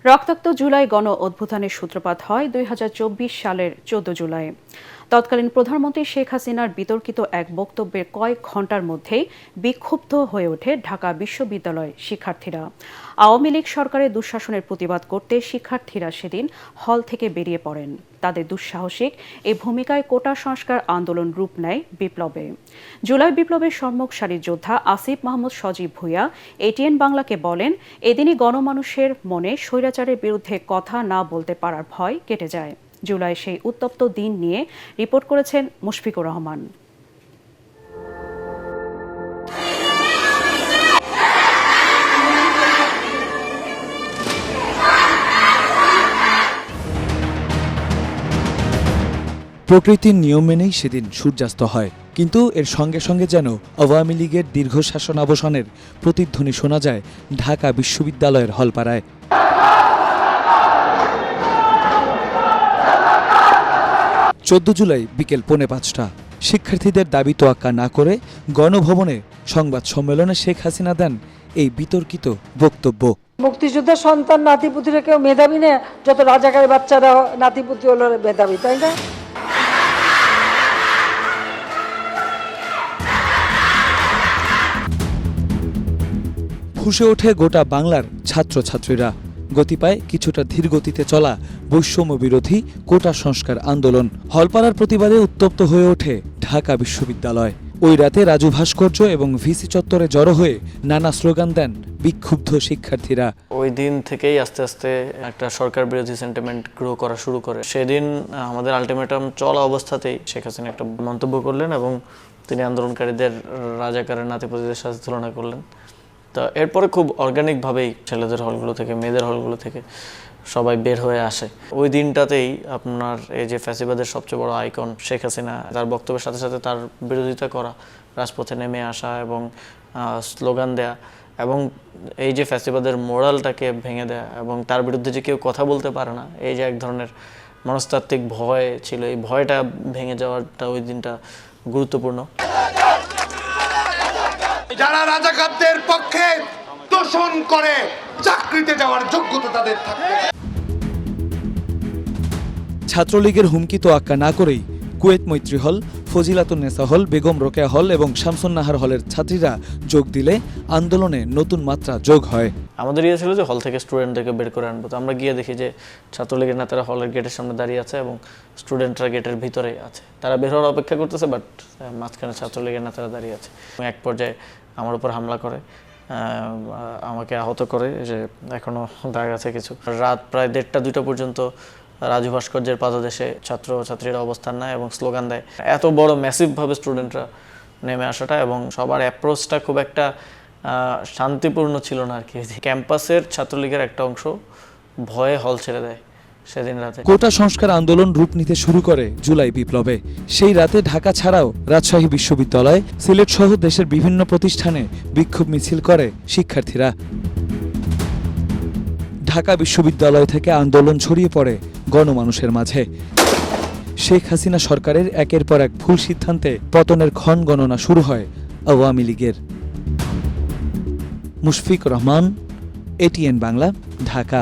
রক্তাক্ত জুলাই গণ অভ্যুত্থানের সূত্রপাত হয় ২০২৪ সালের ১৪ জুলাই। তৎকালীন প্রধানমন্ত্রী শেখ হাসিনার বিতর্কিত এক বক্তব্যের কয়েক ঘণ্টার মধ্যেই বিক্ষুব্ধ হয়ে ওঠে ঢাকা বিশ্ববিদ্যালয় শিক্ষার্থীরা। আওয়ামী লীগ সরকারের দুঃশাসনের প্রতিবাদ করতে শিক্ষার্থীরা সেদিন হল থেকে বেরিয়ে পড়েন। তাদের দুঃসাহসিক এই ভূমিকায় কোটা সংস্কার আন্দোলন রূপ নেয় বিপ্লবে। জুলাই বিপ্লবের সম্মুখ সারির যোদ্ধা আসিফ মাহমুদ সজীব ভূঁইয়া এটিএন বাংলাকে বলেন, এদিনই গণমানুষের মনে স্বৈরাচারের বিরুদ্ধে কথা না বলতে পারার ভয় কেটে যায়। জুলাই সেই উত্তপ্ত দিন নিয়ে রিপোর্ট করেছেন মুশফিকুর রহমান। প্রকৃতির নিয়ম মেনেই সেদিন সূর্যাস্ত হয়, কিন্তু এর সঙ্গে সঙ্গে যেন আওয়ামী লীগের দীর্ঘ শাসনাবসানের প্রতিধ্বনি শোনা যায় ঢাকা বিশ্ববিদ্যালয়ের হলপাড়ায়। ১৪ জুলাই বিকেল ৪:৫টা শিক্ষার্থীদের দাবি তোয়াক্কা না করে গণভবনে সংবাদ সম্মেলনে শেখ হাসিনা দেন এই বিতর্কিত বক্তব্য। মুক্তিযোদ্ধার সন্তান নাতিপুতিরা কেউ মেধাবী না, যত রাজাকারের বাচ্চারা নাতিপুতি হলো মেধাবী, তাই না? ফুঁসে ওঠে গোটা বাংলার ছাত্রছাত্রীরা। গতি পায় কিছুটা ধীর গতিতে চলা বৈষম্য বিরোধী কোটা সংস্কার আন্দোলন। হলপাড়ার প্রতিবাদে উত্তপ্ত হয়ে ওঠে ঢাকা বিশ্ববিদ্যালয়। ওই রাতে রাজু ভাস্কর্য এবং ভিসি চত্বরে জড়ো হয়ে নানা স্লোগান দেন বিক্ষুব্ধ শিক্ষার্থীরা। ওই দিন থেকেই আস্তে আস্তে একটা সরকার বিরোধী সেন্টিমেন্ট গ্রো করা শুরু করে। সেদিন আমাদের আলটিমেটাম চলা অবস্থাতেই শেখ হাসিনা একটা মন্তব্য করলেন এবং তিনি আন্দোলনকারীদের রাজাকারের নাতিপুতিদের সাথে তুলনা করলেন। তো এরপরে খুব অর্গানিকভাবেই ছেলেদের হলগুলো থেকে মেয়েদের হলগুলো থেকে সবাই বের হয়ে আসে। ওই দিনটাতেই আপনার এই যে ফ্যাসিবাদের সবচেয়ে বড় আইকন শেখ হাসিনা, তার বক্তব্যের সাথে সাথে তার বিরোধিতা করা, রাজপথে নেমে আসা এবং স্লোগান দেয়া এবং এই যে ফ্যাসিবাদের মোরালটাকে ভেঙে দেয়া এবং তার বিরুদ্ধে যে কেউ কথা বলতে পারে না, এই যে এক ধরনের মনস্তাত্ত্বিক ভয় ছিল, এই ভয়টা ভেঙে যাওয়াটা ওই দিনটা গুরুত্বপূর্ণ। যারা রাজাকারদের পক্ষে তোষণ করে চাকরিতে যাওয়ার যোগ্যতা তাদের থাকবে। ছাত্রলীগের হুমকি তোয়াক্কা না করেই কুয়েত মৈত্রী হল, ফজিলাতুন্নেসা হল, বেগম রোকেয়া হল এবং শামসুন্নাহার হলের ছাত্রীরা যোগ দিলে আন্দোলনে নতুন মাত্রা যোগ হয়। আমাদের ইয়ে ছিল যে হল থেকে স্টুডেন্টদেরকে বের করে আনবো। তো আমরা গিয়ে দেখি যে ছাত্রলীগের নেতারা হলের গেটের সামনে দাঁড়িয়ে আছে এবং স্টুডেন্টরা গেটের ভিতরে আছে। তারা বের হওয়ার অপেক্ষা করতেছে, বাট মাঝখানে ছাত্রলীগের নেতারা দাঁড়িয়ে আছে। এক পর্যায়ে আমার উপর হামলা করে, আমাকে আহত করে, যে এখনো দাগ আছে কিছু। রাত প্রায় ১:৩০-২টা পর্যন্ত রাজু ভাস্কর্যের পাদদেশে ছাত্রছাত্রীরা অবস্থান নেয় এবং স্লোগান দেয়। এত বড় ম্যাসিভভাবে স্টুডেন্টরা নেমে আসাটা এবং সবার অ্যাপ্রোচটা খুব একটা শান্তিপূর্ণ ছিল না আর কি। ক্যাম্পাসের ছাত্রলীগের একটা অংশ ভয়ে হল ছেড়ে দেয় সেদিন রাতে। কোটা সংস্কার আন্দোলন রূপ নিতে শুরু করে জুলাই বিপ্লবে। সেই রাতে ঢাকা ছাড়াও রাজশাহী বিশ্ববিদ্যালয়, সিলেট সহ দেশের বিভিন্ন প্রতিষ্ঠানে বিক্ষোভ মিছিল করে শিক্ষার্থীরা। ঢাকা বিশ্ববিদ্যালয় থেকে আন্দোলন ছড়িয়ে পড়ে গণমানুষের মাঝে। শেখ হাসিনা সরকারের একের পর এক ভুল সিদ্ধান্তে পতনের ক্ষণ গণনা শুরু হয় আওয়ামী লীগের। মুশফিকুর রহমান, এটিএন বাংলা, ঢাকা।